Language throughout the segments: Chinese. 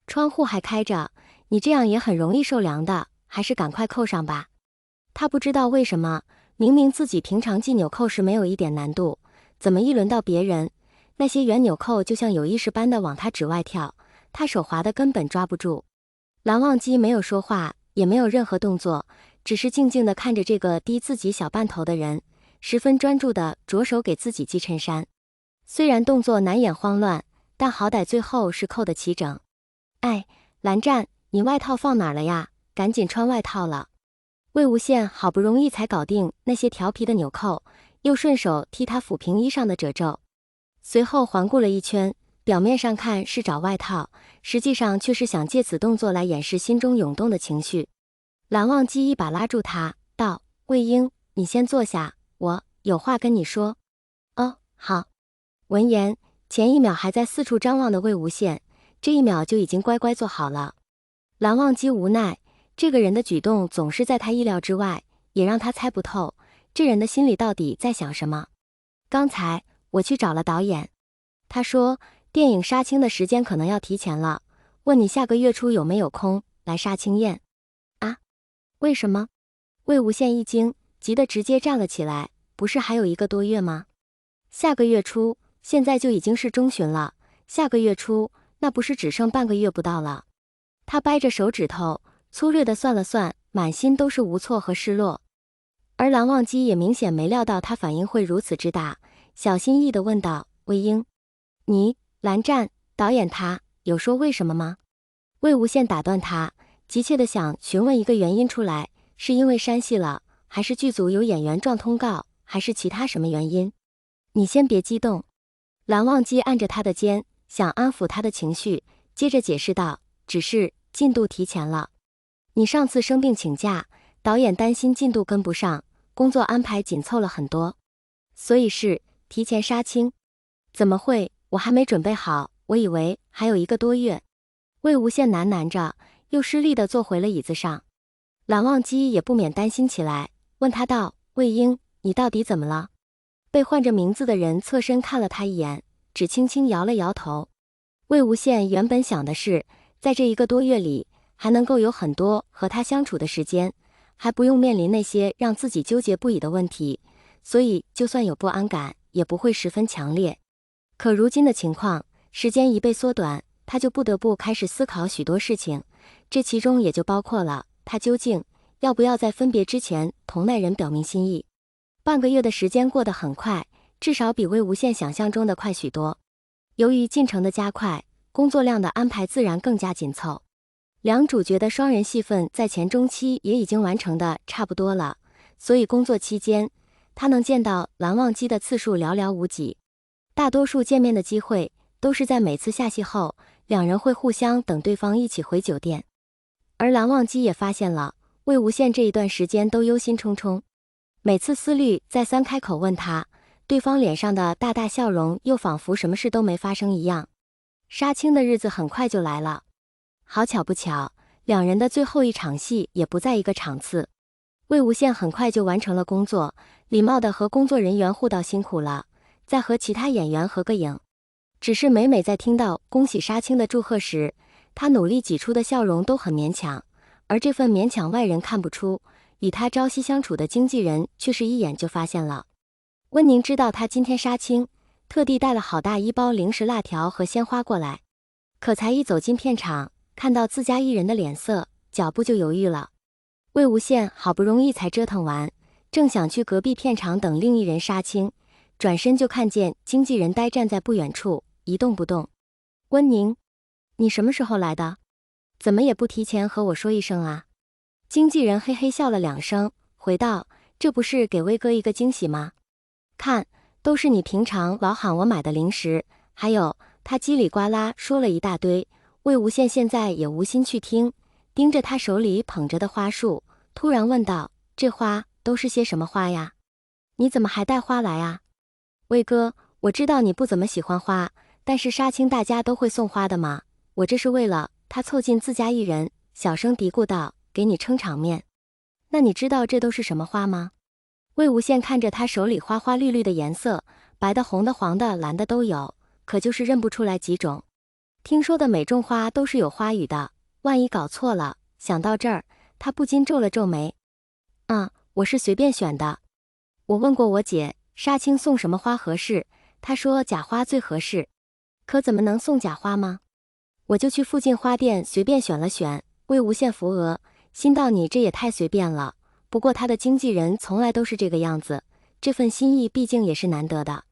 窗户还开着，你这样也很容易受凉的，还是赶快扣上吧。他不知道为什么，明明自己平常系纽扣时没有一点难度，怎么一轮到别人，那些圆纽扣就像有意识般的往他指外跳，他手滑的根本抓不住。蓝忘机没有说话，也没有任何动作，只是静静地看着这个低自己小半头的人，十分专注地着手给自己系衬衫。虽然动作难掩慌乱，但好歹最后是扣得齐整。哎，蓝湛，你外套放哪儿了呀？赶紧穿外套了。魏无羡好不容易才搞定那些调皮的纽扣，又顺手替他抚平衣上的褶皱，随后环顾了一圈，表面上看是找外套，实际上却是想借此动作来掩饰心中涌动的情绪。蓝忘机一把拉住他，道：魏婴，你先坐下，我有话跟你说。哦，好。闻言，前一秒还在四处张望的魏无羡，这一秒就已经乖乖坐好了。蓝忘机无奈，这个人的举动总是在他意料之外，也让他猜不透，这人的心里到底在想什么。刚才我去找了导演，他说电影杀青的时间可能要提前了，问你下个月初有没有空来杀青宴。啊？为什么？魏无羡一惊，急得直接站了起来，不是还有1个多月吗？下个月初，现在就已经是中旬了，下个月初，那不是只剩半个月不到了。他掰着手指头，粗略地算了算，满心都是无措和失落。而蓝忘机也明显没料到他反应会如此之大，小心翼翼地问道：魏婴，你，蓝湛，导演他有说为什么吗？魏无羡打断他，急切地想询问一个原因出来，是因为删戏了，还是剧组有演员状通告，还是其他什么原因？你先别激动。蓝忘机按着他的肩，想安抚他的情绪，接着解释道：只是进度提前了。你上次生病请假，导演担心进度跟不上，工作安排紧凑了很多，所以是提前杀青。怎么会，我还没准备好，我以为还有1个多月。魏无羡喃喃着，又失力地坐回了椅子上。蓝忘机也不免担心起来，问他道：魏婴，你到底怎么了？被唤着名字的人侧身看了他一眼，只轻轻摇了摇头。魏无羡原本想的是，在这1个多月里，还能够有很多和他相处的时间，还不用面临那些让自己纠结不已的问题，所以就算有不安感，也不会十分强烈。可如今的情况，时间一被缩短，他就不得不开始思考许多事情，这其中也就包括了他究竟要不要在分别之前同那人表明心意。半个月的时间过得很快，至少比魏无羡想象中的快许多。由于进程的加快，工作量的安排自然更加紧凑。两主角的双人戏份在前中期也已经完成的差不多了，所以工作期间，他能见到蓝忘机的次数寥寥无几。大多数见面的机会都是在每次下戏后，两人会互相等对方一起回酒店。而蓝忘机也发现了，魏无羡这一段时间都忧心忡忡。每次思虑再三开口问他，对方脸上的大大笑容又仿佛什么事都没发生一样。杀青的日子很快就来了，好巧不巧，两人的最后一场戏也不在一个场次。魏无羡很快就完成了工作，礼貌地和工作人员互道辛苦了，再和其他演员合个影。只是每每在听到恭喜杀青的祝贺时，他努力挤出的笑容都很勉强，而这份勉强外人看不出，与他朝夕相处的经纪人却是一眼就发现了。温宁知道他今天杀青，特地带了好大一包零食、辣条和鲜花过来，可才一走进片场，看到自家艺人的脸色，脚步就犹豫了。魏无羡好不容易才折腾完，正想去隔壁片场等另一人杀青，转身就看见经纪人呆站在不远处，一动不动。温宁，你什么时候来的？怎么也不提前和我说一声啊？经纪人嘿嘿笑了2声，回道：这不是给魏哥一个惊喜吗？看，都是你平常老喊我买的零食，还有……他叽里呱啦说了一大堆，魏无羡现在也无心去听，盯着他手里捧着的花束，突然问道：这花都是些什么花呀？你怎么还带花来啊？魏哥，我知道你不怎么喜欢花，但是杀青大家都会送花的嘛，我这是为了……他凑近自家艺人，小声嘀咕道：给你撑场面。那你知道这都是什么花吗？魏无羡看着他手里花花绿绿的颜色，白的、红的、黄的、蓝的都有，可就是认不出来几种。听说的每种花都是有花语的，万一搞错了。想到这儿，他不禁皱了皱眉。我是随便选的。我问过我姐，杀青送什么花合适，她说假花最合适。可怎么能送假花吗？我就去附近花店随便选了选，魏无羡扶额，心道你这也太随便了。不过他的经纪人从来都是这个样子，这份心意毕竟也是难得的。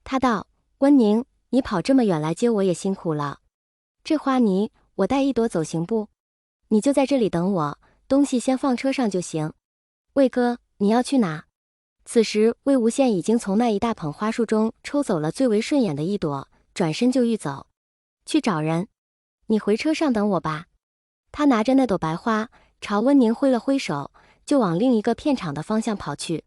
他道：温宁，你跑这么远来接我也辛苦了。这花泥我带一朵走行不？你就在这里等我，东西先放车上就行。魏哥，你要去哪？此时魏无羡已经从那一大捧花束中抽走了最为顺眼的一朵，转身就欲走。去找人。你回车上等我吧。他拿着那朵白花，朝温宁挥了挥手，就往另一个片场的方向跑去。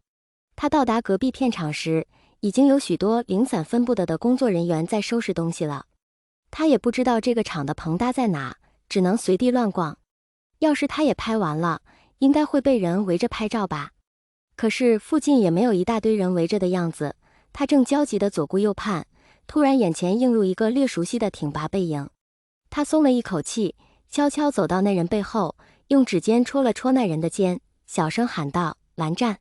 他到达隔壁片场时，已经有许多零散分布的工作人员在收拾东西了。他也不知道这个场的棚搭在哪，只能随地乱逛。要是他也拍完了，应该会被人围着拍照吧。可是附近也没有一大堆人围着的样子，他正焦急地左顾右盼，突然眼前映入一个略熟悉的挺拔背影。他松了一口气，悄悄走到那人背后，用指尖戳了戳那人的肩，小声喊道：蓝湛。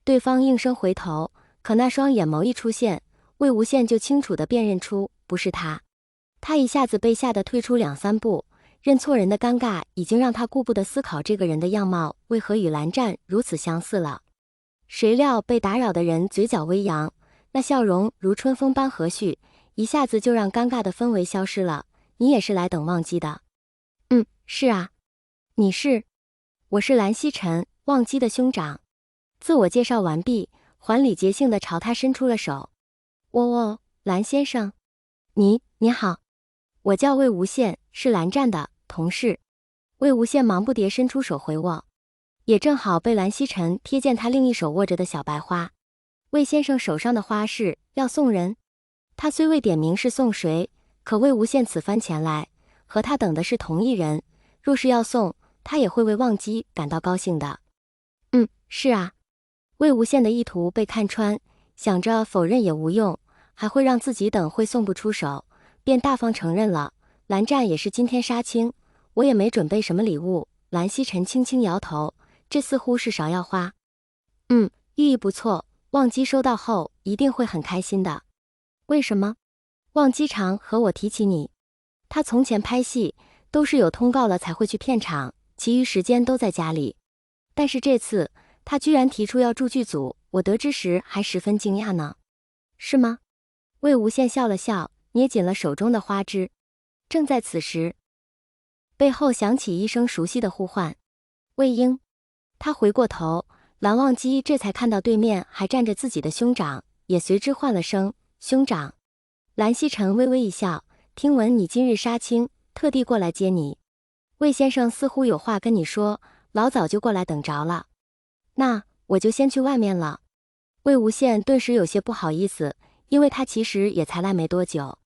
对方应声回头，可那双眼眸一出现，魏无羡就清楚地辨认出不是他。他一下子被吓得退出2、3步，认错人的尴尬已经让他顾不得思考这个人的样貌为何与蓝湛如此相似了。谁料被打扰的人嘴角微扬，那笑容如春风般和煦，一下子就让尴尬的氛围消失了。你也是来等忘机的？是啊。你是？我是蓝曦臣，忘机的兄长。自我介绍完毕，还礼节性地朝他伸出了手。蓝先生。你好，我叫魏无羡，是蓝湛的同事。魏无羡忙不迭伸出手回握，也正好被蓝曦臣瞥见他另一手握着的小白花。魏先生手上的花是要送人？他虽未点明是送谁，可魏无羡此番前来，和他等的是同一人，若是要送，他也会为忘机感到高兴的。是啊。魏无羡的意图被看穿，想着否认也无用，还会让自己等会送不出手，便大方承认了。蓝湛也是今天杀青，我也没准备什么礼物。蓝曦臣轻轻摇头，这似乎是芍药花。寓意不错，忘机收到后一定会很开心的。为什么？忘机常和我提起你。他从前拍戏都是有通告了才会去片场，其余时间都在家里。但是这次他居然提出要住剧组，我得知时还十分惊讶呢。是吗？魏无羡笑了笑，捏紧了手中的花枝。正在此时，背后响起一声熟悉的呼唤：魏婴。他回过头，蓝忘机这才看到对面还站着自己的兄长，也随之唤了声兄长。蓝曦臣微微一笑，听闻你今日杀青，特地过来接你。魏先生似乎有话跟你说，老早就过来等着了。那我就先去外面了。魏无羡顿时有些不好意思，因为他其实也才来没多久。